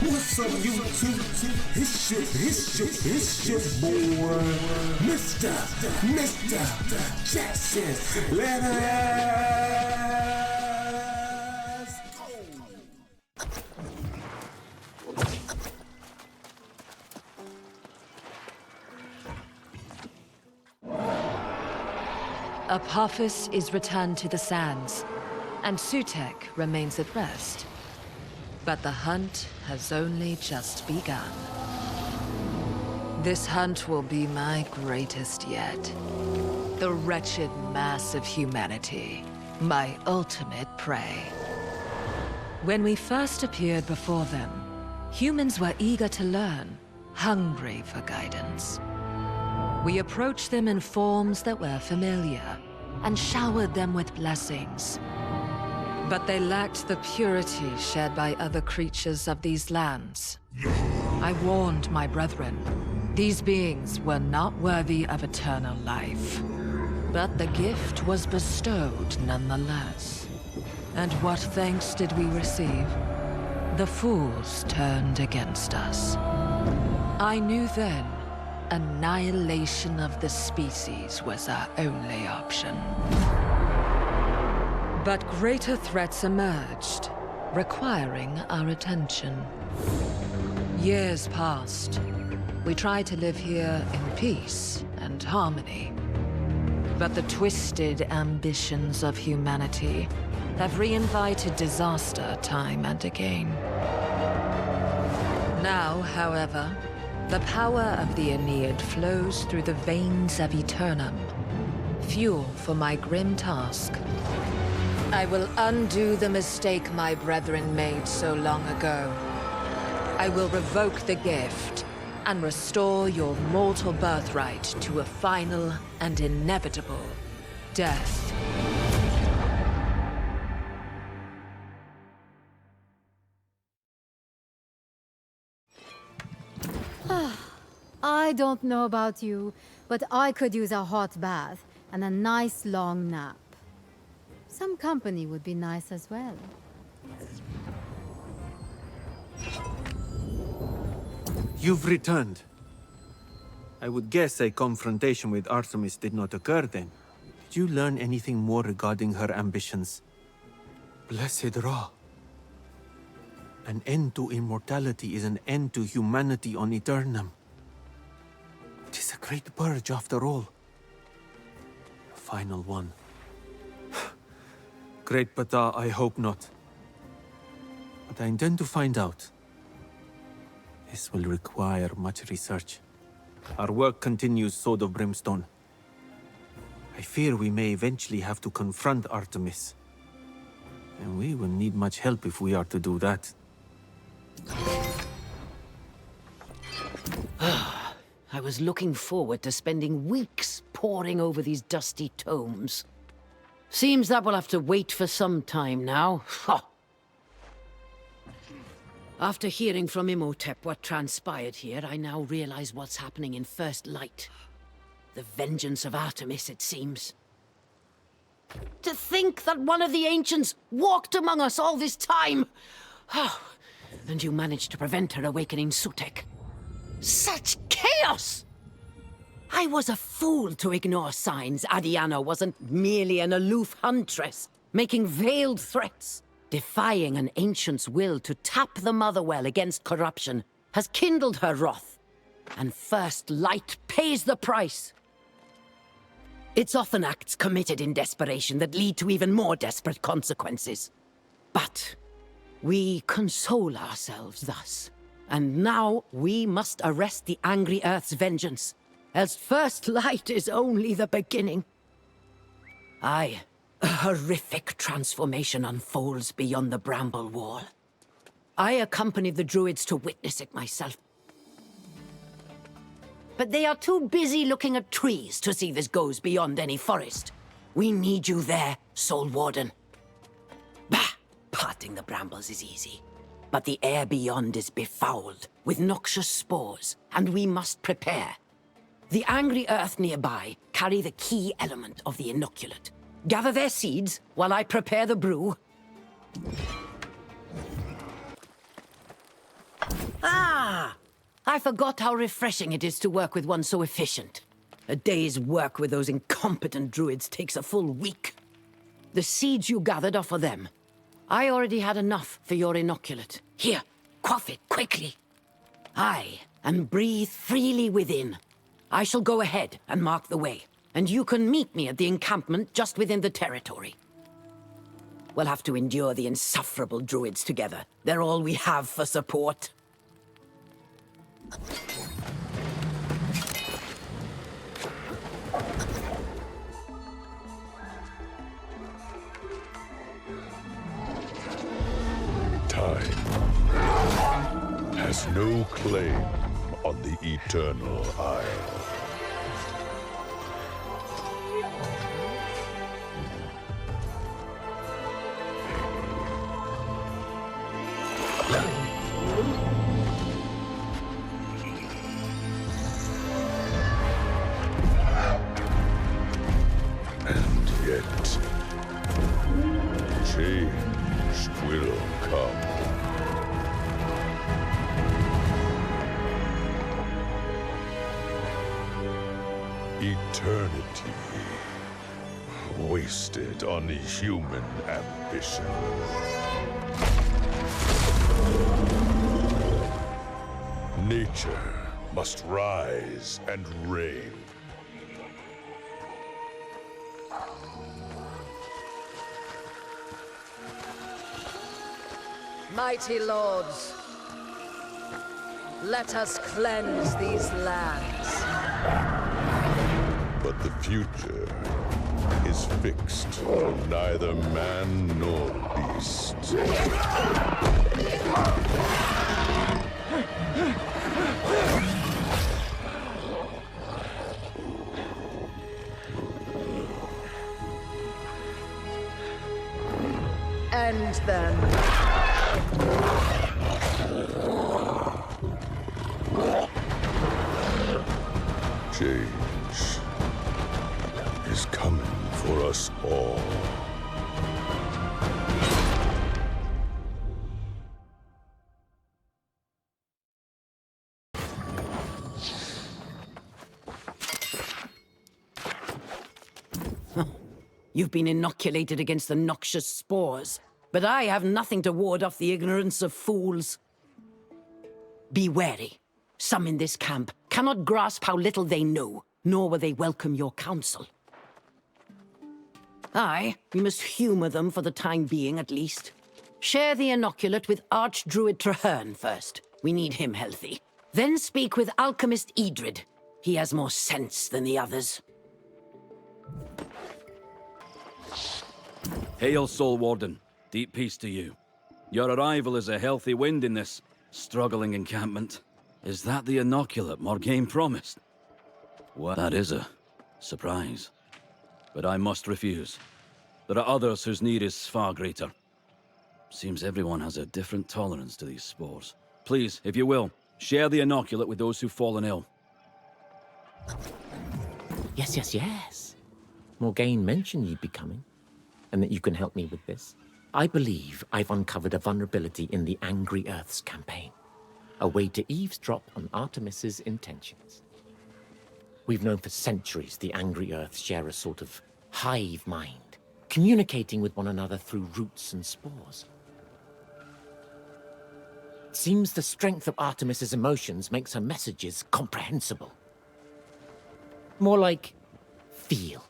What's up, YouTube? It's your boy, Mr. Jackson. Let us go. Apophis is returned to the sands, and Sutek remains at rest. But the hunt has only just begun. This hunt will be my greatest yet. The wretched mass of humanity, my ultimate prey. When we first appeared before them, humans were eager to learn, hungry for guidance. We approached them in forms that were familiar, and showered them with blessings. But they lacked the purity shared by other creatures of these lands. I warned my brethren. These beings were not worthy of eternal life. But the gift was bestowed nonetheless. And what thanks did we receive? The fools turned against us. I knew then, annihilation of the species was our only option. But greater threats emerged, requiring our attention. Years passed. We tried to live here in peace and harmony. But the twisted ambitions of humanity have reinvited disaster time and again. Now, however, the power of the Aeneid flows through the veins of Aeternum, fuel for my grim task. I will undo the mistake my brethren made so long ago. I will revoke the gift and restore your mortal birthright to a final and inevitable death. I don't know about you, but I could use a hot bath and a nice long nap. Some company would be nice as well. You've returned. I would guess a confrontation with Artemis did not occur then. Did you learn anything more regarding her ambitions? Blessed Ra. An end to immortality is an end to humanity on Aeternum. It is a great purge after all. A final one. Great Pata, I hope not. But I intend to find out. This will require much research. Our work continues, Sword of Brimstone. I fear we may eventually have to confront Artemis. And we will need much help if we are to do that. I was looking forward to spending weeks poring over these dusty tomes. Seems that we'll have to wait for some time now. After hearing from Imhotep what transpired here, I now realize what's happening in First Light. The vengeance of Artemis, it seems. To think that one of the ancients walked among us all this time! And you managed to prevent her awakening Sutek. Such chaos! I was a fool to ignore signs Adiana wasn't merely an aloof huntress, making veiled threats. Defying an ancient's will to tap the Motherwell against corruption has kindled her wrath, and First Light pays the price. It's often acts committed in desperation that lead to even more desperate consequences. But we console ourselves thus, and now we must arrest the angry Earth's vengeance, as First Light is only the beginning. Aye, a horrific transformation unfolds beyond the bramble wall. I accompanied the druids to witness it myself. But they are too busy looking at trees to see this goes beyond any forest. We need you there, Soul Warden. Bah! Parting the brambles is easy. But the air beyond is befouled with noxious spores, and we must prepare. The angry earth nearby carry the key element of the inoculate. Gather their seeds while I prepare the brew. Ah! I forgot how refreshing it is to work with one so efficient. A day's work with those incompetent druids takes a full week. The seeds you gathered are for them. I already had enough for your inoculate. Here, quaff it quickly. Aye, and breathe freely within. I shall go ahead and mark the way, and you can meet me at the encampment just within the territory. We'll have to endure the insufferable druids together. They're all we have for support. Time has no claim on the Eternal Isle. And yet, change will come. Eternity wasted on human ambition. Nature must rise and reign. Mighty lords, let us cleanse these lands. But the future is fixed for neither man nor beast. End them. Change is coming for us all. You've been inoculated against the noxious spores, but I have nothing to ward off the ignorance of fools. Be wary. Some in this camp cannot grasp how little they know, nor will they welcome your counsel. Aye, we must humor them for the time being, at least. Share the inoculate with Archdruid Traherne first. We need him healthy. Then speak with Alchemist Edred. He has more sense than the others. Hail, Soul Warden. Deep peace to you. Your arrival is a healthy wind in this struggling encampment. Is that the inoculate Morgaine promised? Well, that is a surprise. But I must refuse. There are others whose need is far greater. Seems everyone has a different tolerance to these spores. Please, if you will, share the inoculate with those who've fallen ill. Yes. Morgaine mentioned you'd be coming, and that you can help me with this. I believe I've uncovered a vulnerability in the Angry Earths campaign. A way to eavesdrop on Artemis's intentions. We've known for centuries the Angry Earths share a sort of hive mind, communicating with one another through roots and spores. It seems the strength of Artemis's emotions makes her messages comprehensible. More like feel.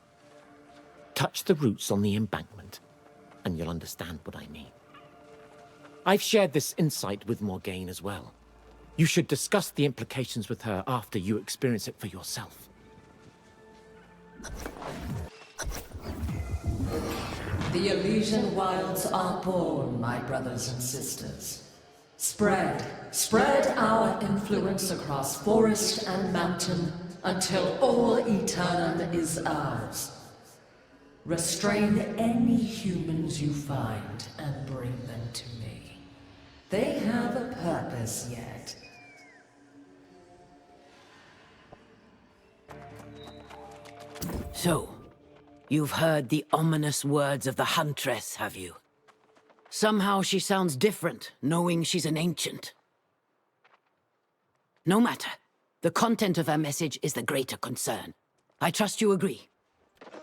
Touch the roots on the embankment, and you'll understand what I mean. I've shared this insight with Morgaine as well. You should discuss the implications with her after you experience it for yourself. The Elysian wilds are born, my brothers and sisters. Spread our influence across forest and mountain until all Aeternum is ours. Restrain any humans you find and bring them to me. They have a purpose yet. So, you've heard the ominous words of the Huntress, have you? Somehow she sounds different, knowing she's an ancient. No matter. The content of her message is the greater concern. I trust you agree.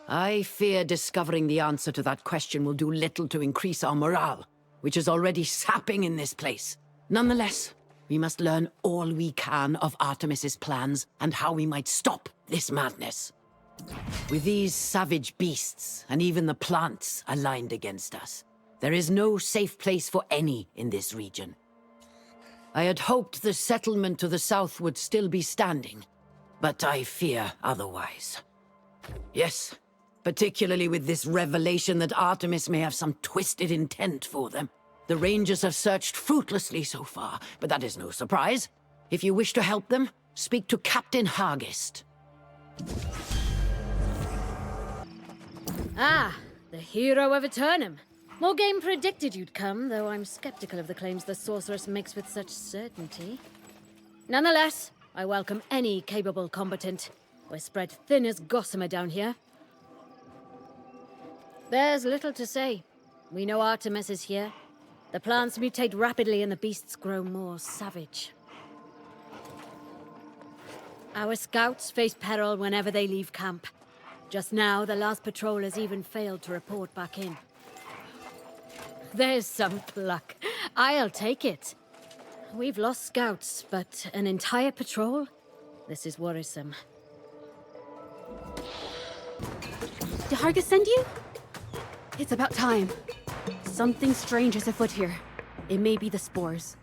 I fear discovering the answer to that question will do little to increase our morale, which is already sapping in this place. Nonetheless, we must learn all we can of Artemis's plans and how we might stop this madness. With these savage beasts, and even the plants aligned against us, there is no safe place for any in this region. I had hoped the settlement to the south would still be standing, but I fear otherwise. Yes, particularly with this revelation that Artemis may have some twisted intent for them. The Rangers have searched fruitlessly so far, but that is no surprise. If you wish to help them, speak to Captain Hargest. Ah, the hero of Aeternum. Morgane predicted you'd come, though I'm skeptical of the claims the sorceress makes with such certainty. Nonetheless, I welcome any capable combatant. We're spread thin as gossamer down here. There's little to say. We know Artemis is here. The plants mutate rapidly and the beasts grow more savage. Our scouts face peril whenever they leave camp. Just now, the last patrol has even failed to report back in. There's some pluck. I'll take it. We've lost scouts, but an entire patrol? This is worrisome. Did Hargest send you? It's about time. Something strange is afoot here. It may be the spores.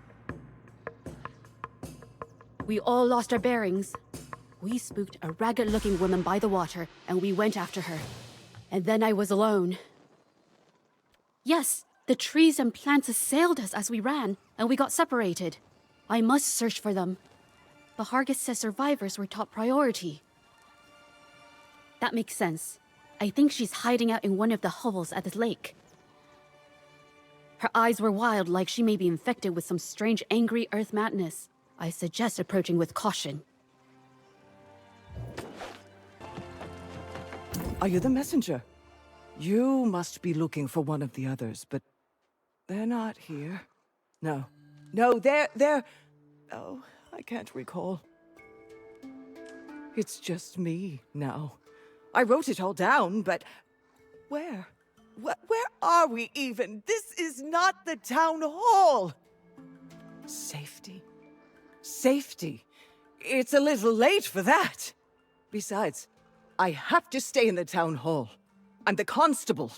We all lost our bearings. We spooked a ragged-looking woman by the water, and we went after her. And then I was alone. Yes, the trees and plants assailed us as we ran, and we got separated. I must search for them. But Hargest says survivors were top priority. That makes sense. I think she's hiding out in one of the hovels at the lake. Her eyes were wild, like she may be infected with some strange angry earth madness. I suggest approaching with caution. Are you the messenger? You must be looking for one of the others, but they're not here. No, they're... Oh, I can't recall. It's just me now. I wrote it all down, but where? Where are we even? This is not the town hall! Safety. Safety. It's a little late for that. Besides, I have to stay in the town hall. I'm the constable.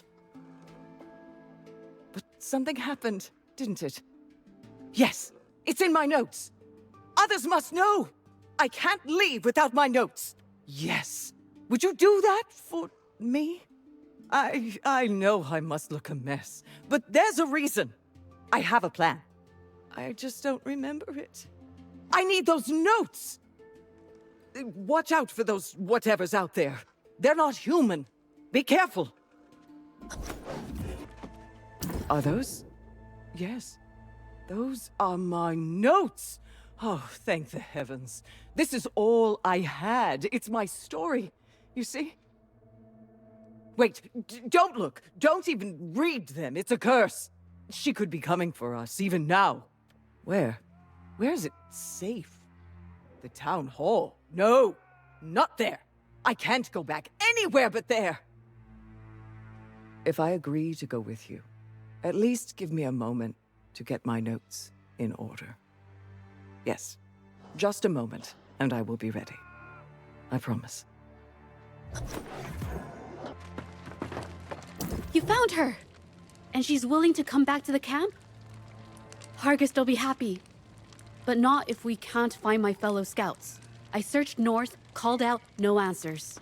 But something happened, didn't it? Yes, it's in my notes. Others must know. I can't leave without my notes. Yes. Would you do that for me? I know I must look a mess, but there's a reason. I have a plan. I just don't remember it. I need those notes! Watch out for those whatevers out there. They're not human. Be careful. Are those? Yes. Those are my notes. Oh, thank the heavens. This is all I had. It's my story. You see? Wait, don't look. Don't even read them. It's a curse. She could be coming for us, even now. Where? Where is it safe? The town hall? No, not there. I can't go back anywhere but there. If I agree to go with you, at least give me a moment to get my notes in order. Yes, just a moment, and I will be ready. I promise. You found her! And she's willing to come back to the camp? Hargest will be happy. But not if we can't find my fellow scouts. I searched north, called out, no answers.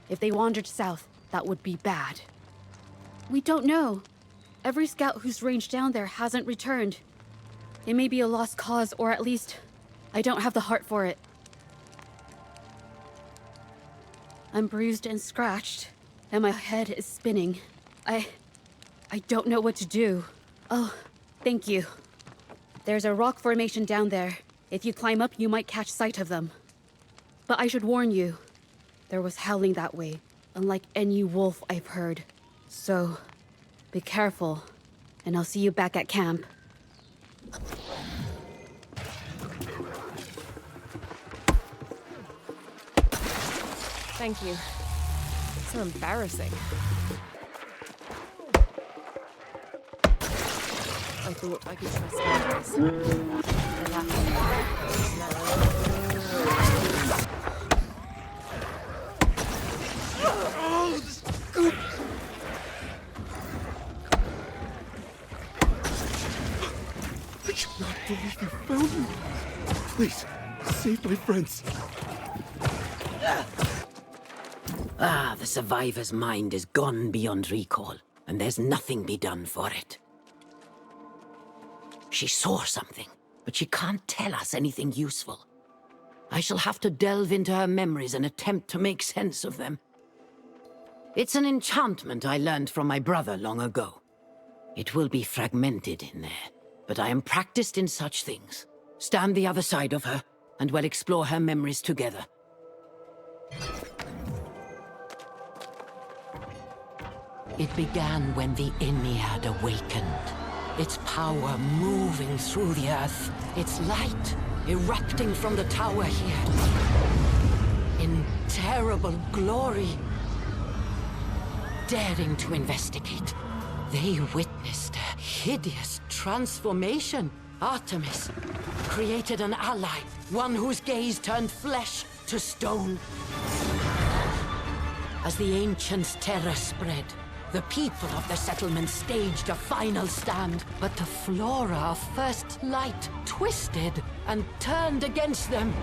If they wandered south, that would be bad. We don't know. Every scout who's ranged down there hasn't returned. It may be a lost cause, or at least, I don't have the heart for it. I'm bruised and scratched, and my head is spinning. I don't know what to do. Oh, thank you. There's a rock formation down there. If you climb up, you might catch sight of them. But I should warn you, there was howling that way, unlike any wolf I've heard. So, be careful, and I'll see you back at camp. Thank you. So embarrassing. I thought I could trust you. I cannot believe you found me. Please, save my friends. Ah, the survivor's mind is gone beyond recall, and there's nothing be done for it. She saw something, but she can't tell us anything useful. I shall have to delve into her memories and attempt to make sense of them. It's an enchantment I learned from my brother long ago. It will be fragmented in there, but I am practiced in such things. Stand the other side of her, and we'll explore her memories together. It began when the Ennead awakened. Its power moving through the earth. Its light erupting from the tower here. In terrible glory. Daring to investigate, they witnessed a hideous transformation. Artemis created an ally, one whose gaze turned flesh to stone. As the Ancients' terror spread, the people of the settlement staged a final stand, but the Flora of First Light twisted and turned against them.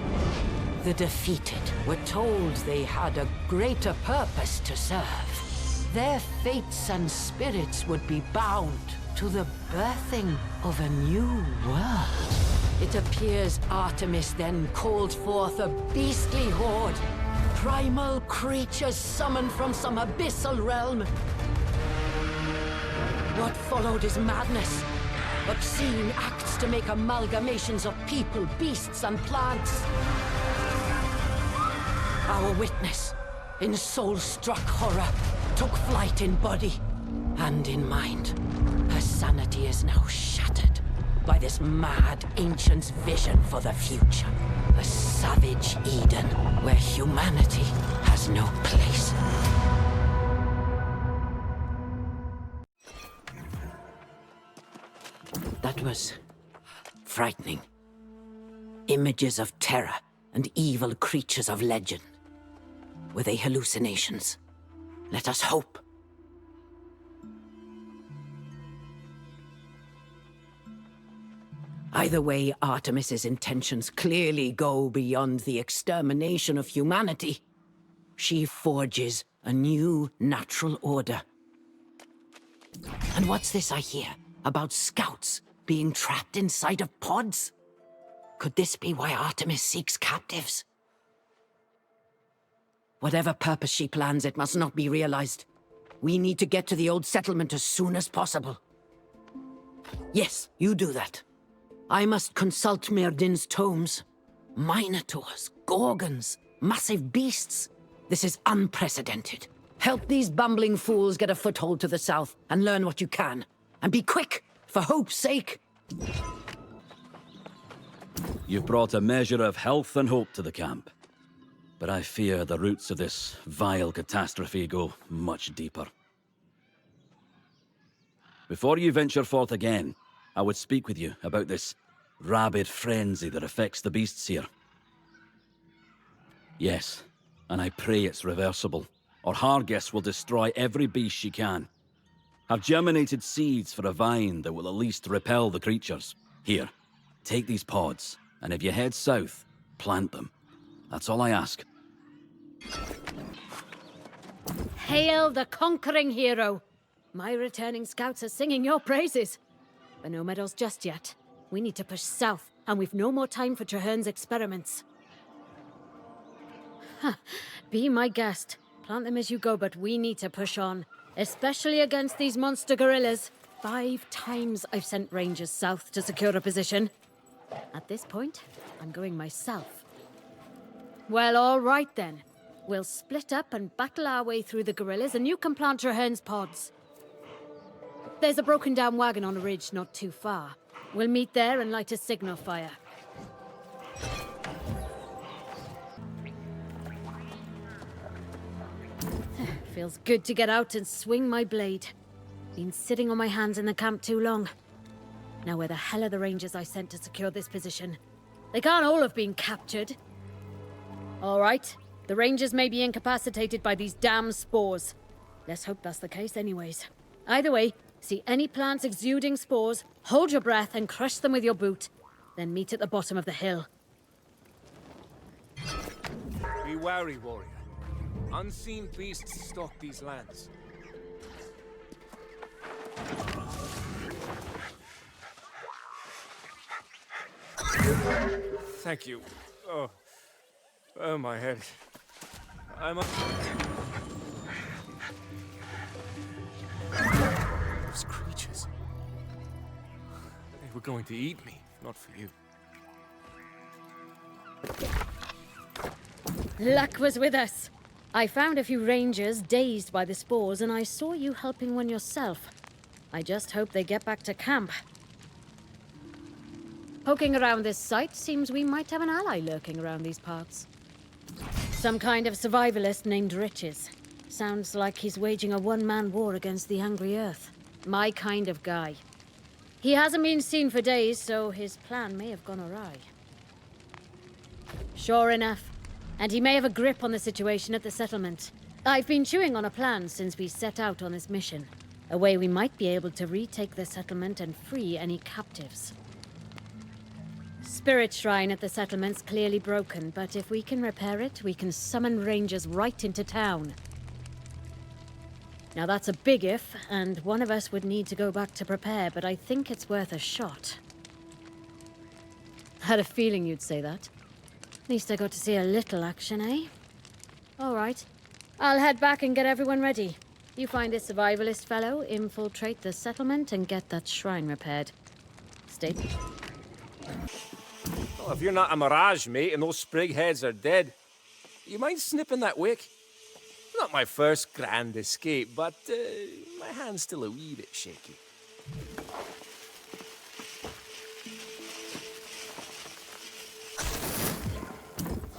The defeated were told they had a greater purpose to serve. Their fates and spirits would be bound to the birthing of a new world. It appears Artemis then called forth a beastly horde. Primal creatures summoned from some abyssal realm. What followed is madness. Obscene acts to make amalgamations of people, beasts, and plants. Our witness, in soul-struck horror, took flight in body and in mind. Her sanity is now shattered by this mad ancient's vision for the future. A savage Eden where humanity has no place. That was frightening. Images of terror and evil creatures of legend. Were they hallucinations? Let us hope. Either way, Artemis's intentions clearly go beyond the extermination of humanity. She forges a new natural order. And what's this I hear about scouts being trapped inside of pods? Could this be why Artemis seeks captives? Whatever purpose she plans, it must not be realized. We need to get to the old settlement as soon as possible. Yes, you do that. I must consult Myrdin's tomes. Minotaurs, gorgons, massive beasts. This is unprecedented. Help these bumbling fools get a foothold to the south and learn what you can. And be quick, for hope's sake. You've brought a measure of health and hope to the camp. But I fear the roots of this vile catastrophe go much deeper. Before you venture forth again, I would speak with you about this rabid frenzy that affects the beasts here. Yes, and I pray it's reversible, or Hargis will destroy every beast she can. I've germinated seeds for a vine that will at least repel the creatures. Here, take these pods, and if you head south, plant them. That's all I ask. Hail the conquering hero! My returning scouts are singing your praises. But no medals just yet. We need to push south, and we've no more time for Traherne's experiments. Be my guest. Plant them as you go, but we need to push on. Especially against these monster gorillas. 5 times I've sent rangers south to secure a position. At this point, I'm going myself. Well, all right then. We'll split up and battle our way through the gorillas, and you can plant Traherne's pods. There's a broken down wagon on a ridge not too far. We'll meet there and light a signal fire. Feels good to get out and swing my blade. Been sitting on my hands in the camp too long. Now where the hell are the rangers I sent to secure this position? They can't all have been captured. All right, the rangers may be incapacitated by these damn spores. Let's hope that's the case anyways. Either way, see any plants exuding spores, hold your breath and crush them with your boot. Then meet at the bottom of the hill. Be wary, warrior. Unseen beasts stalk these lands. Thank you. Oh, my head. I'm up. Those creatures. They were going to eat me, if not for you. Luck was with us. I found a few rangers dazed by the spores, and I saw you helping one yourself. I just hope they get back to camp. Poking around this site, seems we might have an ally lurking around these parts. Some kind of survivalist named Riches. Sounds like he's waging a one-man war against the Angry Earth. My kind of guy. He hasn't been seen for days, so his plan may have gone awry. Sure enough. And he may have a grip on the situation at the settlement. I've been chewing on a plan since we set out on this mission. A way we might be able to retake the settlement and free any captives. Spirit shrine at the settlement's clearly broken, but if we can repair it, we can summon rangers right into town. Now that's a big if, and one of us would need to go back to prepare, but I think it's worth a shot. Had a feeling you'd say that. At least I got to see a little action, eh? All right. I'll head back and get everyone ready. You find this survivalist fellow, infiltrate the settlement, and get that shrine repaired. Stay. Well, if you're not a mirage, mate, and those sprig heads are dead, you mind snipping that wick? Not my first grand escape, but my hand's still a wee bit shaky.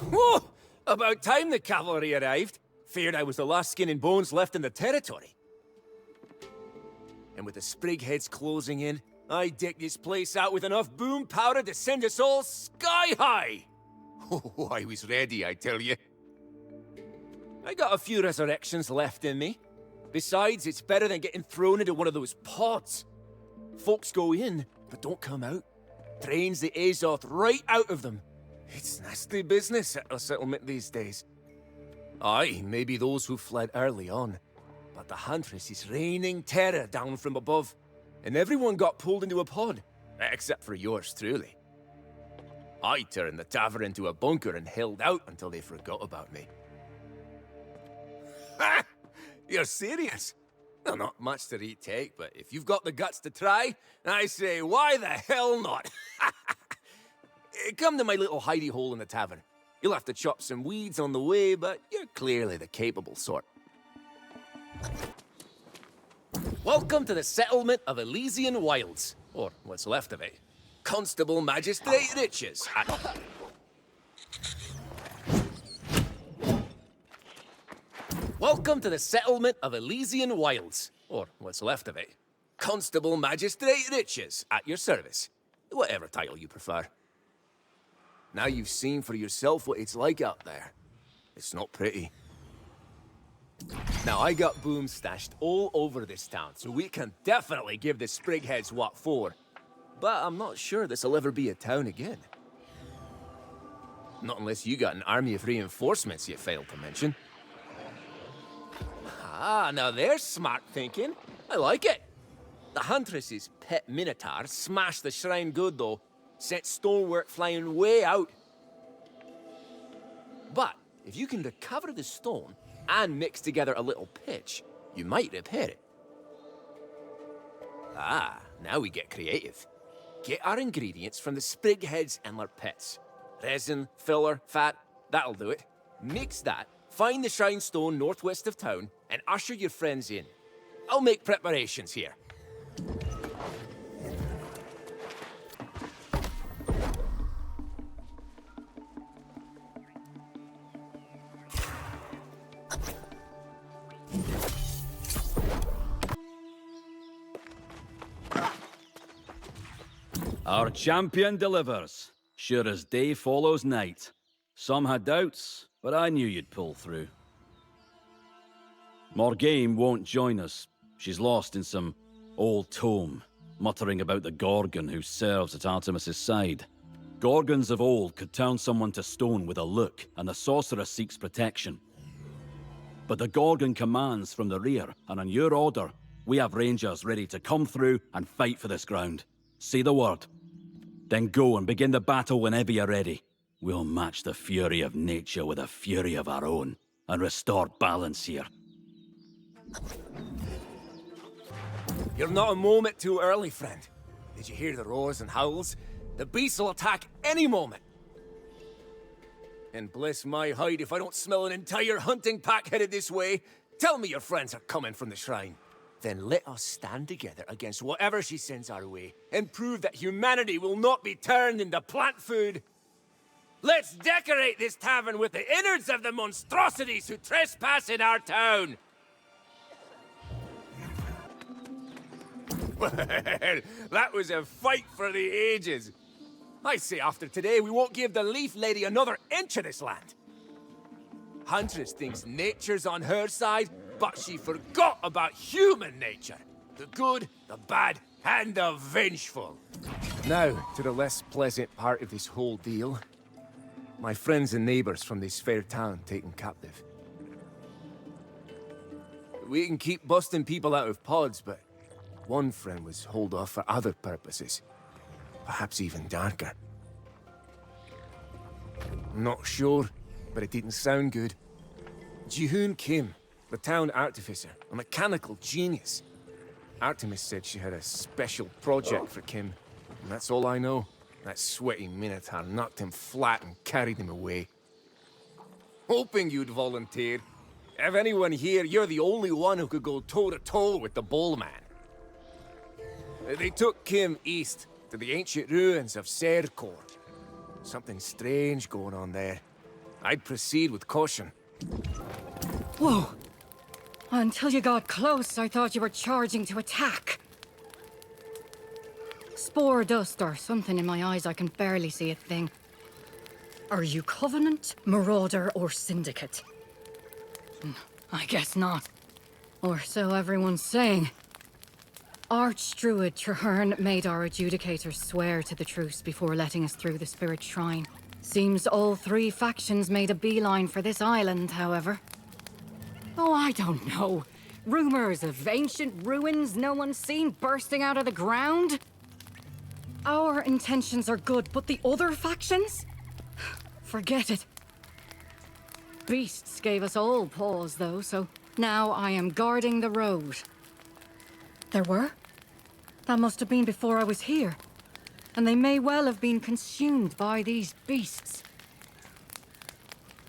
Whoa! About time the cavalry arrived. Feared I was the last skin and bones left in the territory. And with the sprig heads closing in, I decked this place out with enough boom powder to send us all sky high! Oh, I was ready, I tell you. I got a few resurrections left in me. Besides, it's better than getting thrown into one of those pods. Folks go in, but don't come out. Drains the Azoth right out of them. It's nasty business at a settlement these days. Aye, maybe those who fled early on. But the Huntress is raining terror down from above. And everyone got pulled into a pod. Except for yours truly. I turned the tavern into a bunker and held out until they forgot about me. Ha! You're serious? Well, not much to retake, but if you've got the guts to try, I say, why the hell not? Come to my little hidey hole in the tavern. You'll have to chop some weeds on the way, but you're clearly the capable sort. Welcome to the settlement of Elysian Wilds, or what's left of it. Constable Magistrate Riches. Welcome to the settlement of Elysian Wilds, or what's left of it. Constable Magistrate Riches, at your service. Whatever title you prefer. Now you've seen for yourself what it's like out there. It's not pretty. Now, I got booms stashed all over this town, so we can definitely give the Sprigheads what for. But I'm not sure this'll ever be a town again. Not unless you got an army of reinforcements you failed to mention. Ah, now there's smart thinking. I like it. The Huntress's pet Minotaur smashed the shrine good, though. Sent stonework flying way out. But if you can recover the stone and mix together a little pitch, you might repair it. Ah, now we get creative. Get our ingredients from the Sprigheads and their pets. Resin, filler, fat, that'll do it. Mix that, find the shrine stone northwest of town, and usher your friends in. I'll make preparations here. Our champion delivers, sure as day follows night. Some had doubts, but I knew you'd pull through. Morgaine won't join us. She's lost in some old tome, muttering about the Gorgon who serves at Artemis's side. Gorgons of old could turn someone to stone with a look, and the sorceress seeks protection. But the Gorgon commands from the rear, and on your order, we have rangers ready to come through and fight for this ground. Say the word. Then go and begin the battle whenever you're ready. We'll match the fury of nature with a fury of our own, and restore balance here. You're not a moment too early, friend. Did you hear the roars and howls? The beasts will attack any moment. And bless my hide if I don't smell an entire hunting pack headed this way. Tell me your friends are coming from the shrine. Then let us stand together against whatever she sends our way, and prove that humanity will not be turned into plant food. Let's decorate this tavern with the innards of the monstrosities who trespass in our town. Well, that was a fight for the ages. I say after today, we won't give the Leaf Lady another inch of this land. Huntress thinks nature's on her side, but she forgot about human nature. The good, the bad, and the vengeful. Now, to the less pleasant part of this whole deal. My friends and neighbors from this fair town taken captive. We can keep busting people out of pods, but one friend was holed off for other purposes. Perhaps even darker. I'm not sure, but it didn't sound good. Jihoon Kim, the town artificer, a mechanical genius. Artemis said she had a special project for Kim, and that's all I know. That sweaty Minotaur knocked him flat and carried him away. Hoping you'd volunteer. If anyone here, you're the only one who could go toe-to-toe with the Bowlman. They took Kim east, to the ancient ruins of Serkor. Something strange going on there. I'd proceed with caution. Whoa! Until you got close, I thought you were charging to attack. Spore dust or something in my eyes, I can barely see a thing. Are you Covenant, Marauder, or Syndicate? I guess not. Or so everyone's saying. Archdruid Traherne made our adjudicators swear to the truce before letting us through the Spirit Shrine. Seems all three factions made a beeline for this island, however. Oh, I don't know. Rumors of ancient ruins no one's seen bursting out of the ground? Our intentions are good, but the other factions? Forget it. Beasts gave us all pause, though, so now I am guarding the road. There were? That must have been before I was here. And they may well have been consumed by these beasts.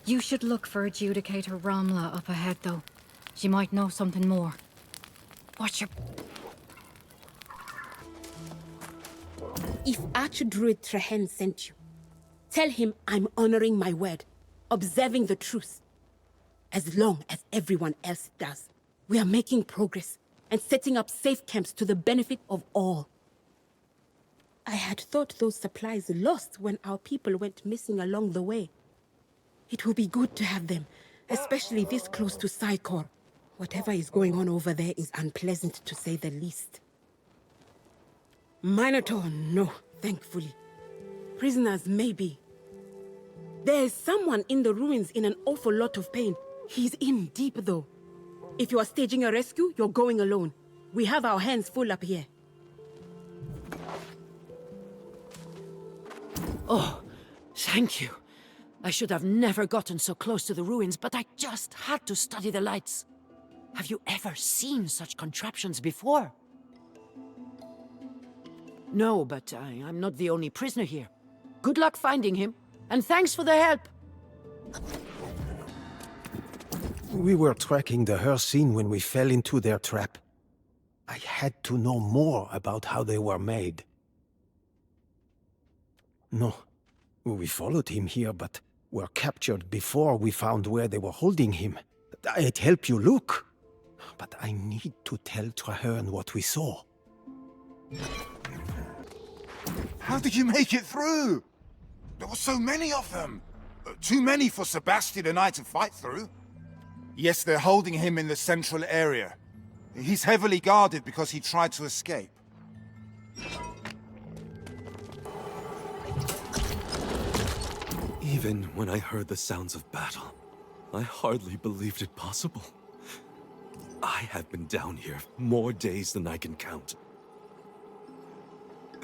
You should look for Adjudicator Ramla up ahead, though. She might know something more. Watch your... If Archdruid Traherne sent you, tell him I'm honoring my word, observing the truce. As long as everyone else does, we are making progress and setting up safe camps to the benefit of all. I had thought those supplies lost when our people went missing along the way. It will be good to have them, especially this close to Psychor. Whatever is going on over there is unpleasant, to say the least. Minotaur, no, thankfully. Prisoners, maybe. There is someone in the ruins in an awful lot of pain. He's in deep, though. If you are staging a rescue, you're going alone. We have our hands full up here. Oh, thank you. I should have never gotten so close to the ruins, but I just had to study the lights. Have you ever seen such contraptions before? No, but I'm not the only prisoner here. Good luck finding him, and thanks for the help. We were tracking the Hircine when we fell into their trap. I had to know more about how they were made. No, we followed him here, but were captured before we found where they were holding him. I'd help you look, but I need to tell Traherne what we saw. How did you make it through? There were so many of them. Too many for Sebastian and I to fight through. Yes, they're holding him in the central area. He's heavily guarded because he tried to escape. Even when I heard the sounds of battle, I hardly believed it possible. I have been down here more days than I can count.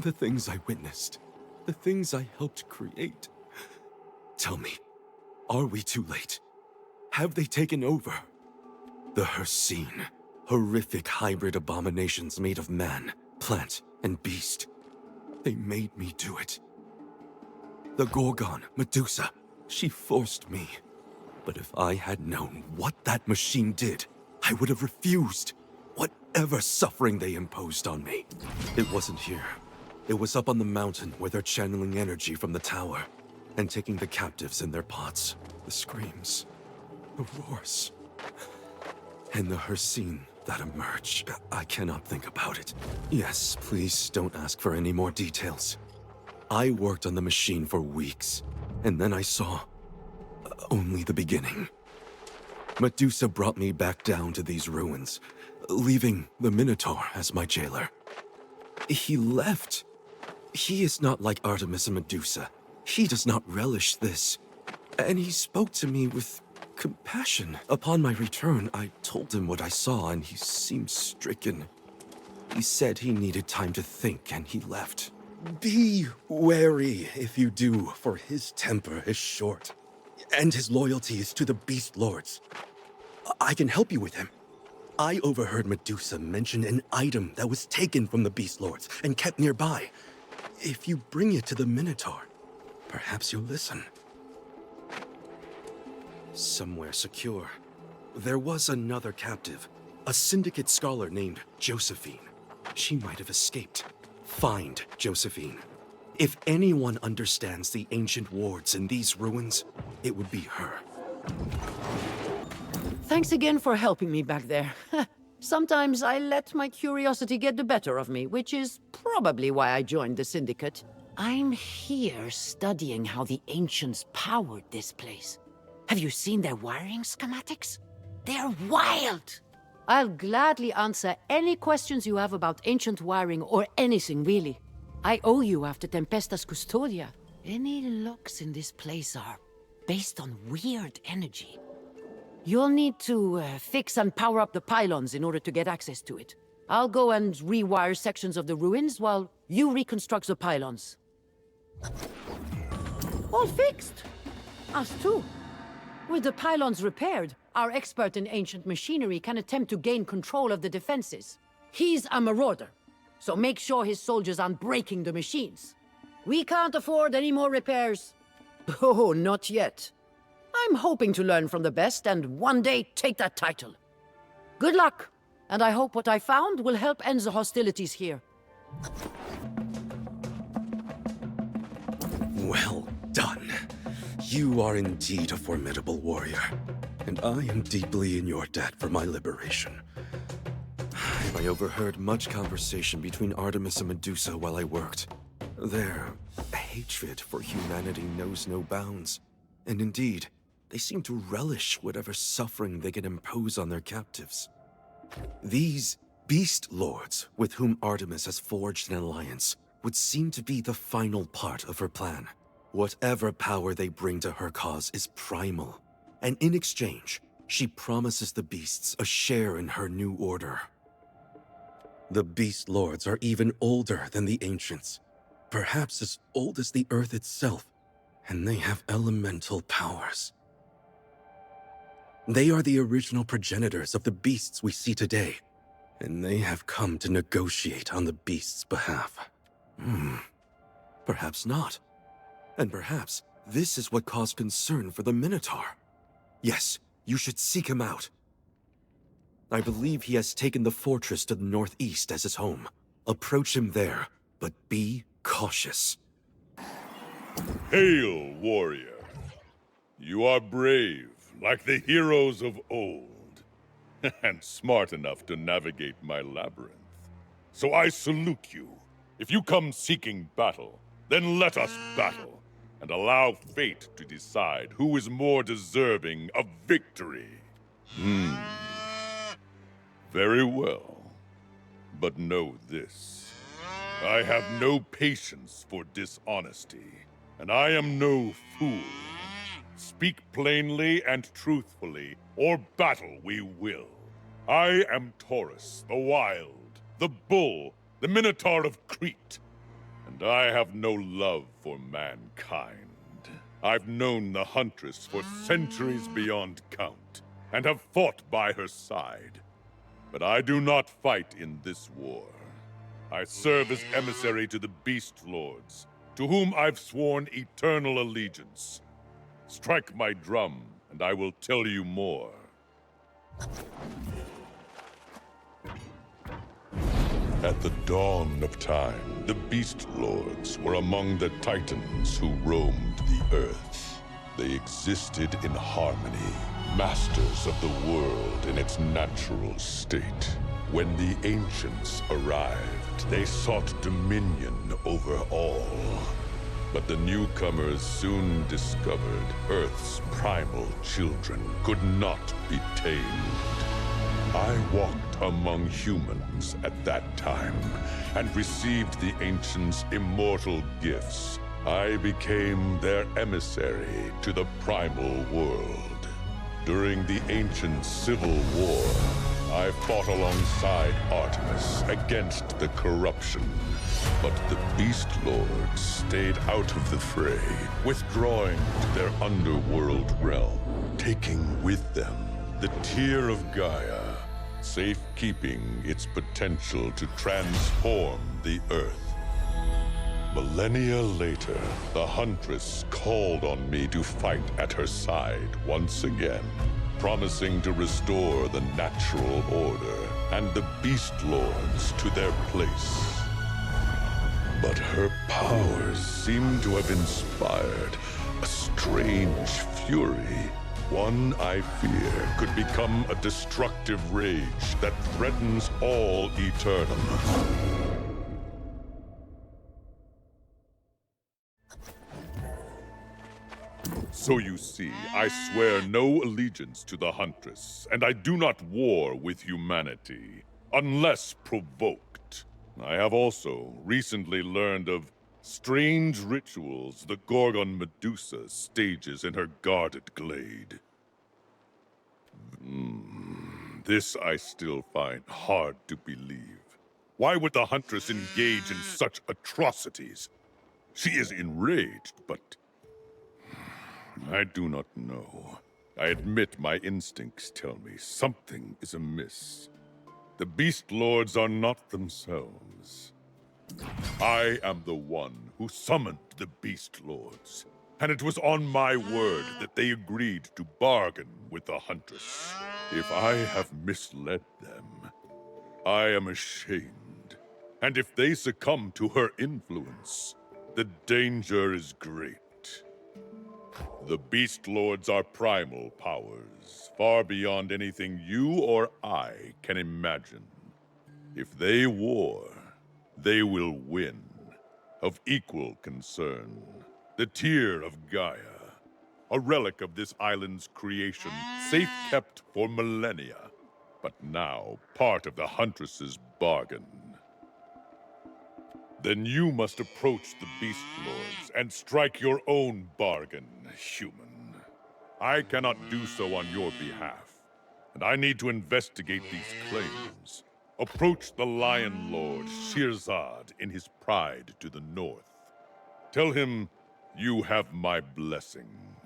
The things I witnessed, the things I helped create. Tell me, are we too late? Have they taken over? The Hircine, horrific hybrid abominations made of man, plant, and beast. They made me do it. The Gorgon, Medusa, she forced me. But if I had known what that machine did, I would have refused whatever suffering they imposed on me. It wasn't here. It was up on the mountain where they're channeling energy from the tower and taking the captives in their pots. The screams, the roars, and the Hircine that emerged. I cannot think about it. Yes, please don't ask for any more details. I worked on the machine for weeks, and then I saw only the beginning. Medusa brought me back down to these ruins, leaving the Minotaur as my jailer. He left. He is not like Artemis and Medusa. He does not relish this. And he spoke to me with compassion. Upon my return, I told him what I saw, and he seemed stricken. He said he needed time to think, and he left. Be wary if you do, for his temper is short, and his loyalty is to the Beast Lords. I can help you with him. I overheard Medusa mention an item that was taken from the Beast Lords and kept nearby. If you bring it to the Minotaur, perhaps you'll listen. Somewhere secure, there was another captive, a Syndicate scholar named Josephine. She might have escaped. Find Josephine. If anyone understands the ancient wards in these ruins, it would be her. Thanks again for helping me back there. Sometimes I let my curiosity get the better of me, which is probably why I joined the Syndicate. I'm here studying how the ancients powered this place. Have you seen their wiring schematics? They're wild! I'll gladly answer any questions you have about ancient wiring or anything, really. I owe you after Tempestas Custodia. Any locks in this place are based on weird energy. You'll need to fix and power up the pylons in order to get access to it. I'll go and rewire sections of the ruins while you reconstruct the pylons. All fixed. Us too. With the pylons repaired, our expert in ancient machinery can attempt to gain control of the defenses. He's a marauder, so make sure his soldiers aren't breaking the machines. We can't afford any more repairs. Oh, not yet. I'm hoping to learn from the best and one day take that title. Good luck, and I hope what I found will help end the hostilities here. Well done. You are indeed a formidable warrior, and I am deeply in your debt for my liberation. I overheard much conversation between Artemis and Medusa while I worked. Their hatred for humanity knows no bounds, and indeed, they seem to relish whatever suffering they can impose on their captives. These Beast Lords with whom Artemis has forged an alliance would seem to be the final part of her plan. Whatever power they bring to her cause is primal, and in exchange, she promises the beasts a share in her new order. The Beast Lords are even older than the Ancients, perhaps as old as the Earth itself, and they have elemental powers. They are the original progenitors of the beasts we see today, and they have come to negotiate on the beasts' behalf. Perhaps not. And perhaps this is what caused concern for the Minotaur. Yes, you should seek him out. I believe he has taken the fortress to the northeast as his home. Approach him there, but be cautious. Hail, warrior. You are brave, like the heroes of old, and smart enough to navigate my labyrinth. So I salute you. If you come seeking battle, Then let us battle, and allow fate to decide who is more deserving of victory. Very well. But know this. I have no patience for dishonesty, and I am no fool. Speak plainly and truthfully, or battle we will. I am Taurus, the Wild, the Bull, the Minotaur of Crete, and I have no love for mankind. I've known the Huntress for centuries beyond count, and have fought by her side. But I do not fight in this war. I serve as emissary to the Beast Lords, to whom I've sworn eternal allegiance. Strike my drum, and I will tell you more. At the dawn of time, the Beast Lords were among the Titans who roamed the earth. They existed in harmony, masters of the world in its natural state. When the Ancients arrived, they sought dominion over all. But the newcomers soon discovered Earth's primal children could not be tamed. I walked among humans at that time, and received the Ancients' immortal gifts. I became their emissary to the primal world. During the Ancient Civil War, I fought alongside Artemis against the corruption. But the Beast Lords stayed out of the fray, withdrawing to their underworld realm, taking with them the Tear of Gaia, safekeeping its potential to transform the Earth. Millennia later, the Huntress called on me to fight at her side once again, promising to restore the natural order and the Beast Lords to their place. But her powers seem to have inspired a strange fury. One I fear could become a destructive rage that threatens all Aeternum. So you see, I swear no allegiance to the Huntress, and I do not war with humanity, unless provoked. I have also recently learned of strange rituals the Gorgon Medusa stages in her guarded glade. This I still find hard to believe. Why would the Huntress engage in such atrocities? She is enraged, but I do not know. I admit my instincts tell me something is amiss. The Beast Lords are not themselves. I am the one who summoned the Beast Lords, and it was on my word that they agreed to bargain with the Huntress. If I have misled them, I am ashamed. And if they succumb to her influence, the danger is great. The Beast Lords are primal powers, far beyond anything you or I can imagine. If they war, they will win. Of equal concern, the Tear of Gaia, a relic of this island's creation, safe kept for millennia, but now part of the Huntress's bargain. Then you must approach the Beast Lords and strike your own bargain, human. I cannot do so on your behalf, and I need to investigate these claims. Approach the Lion Lord, Shirzad, in his pride to the north. Tell him you have my blessing.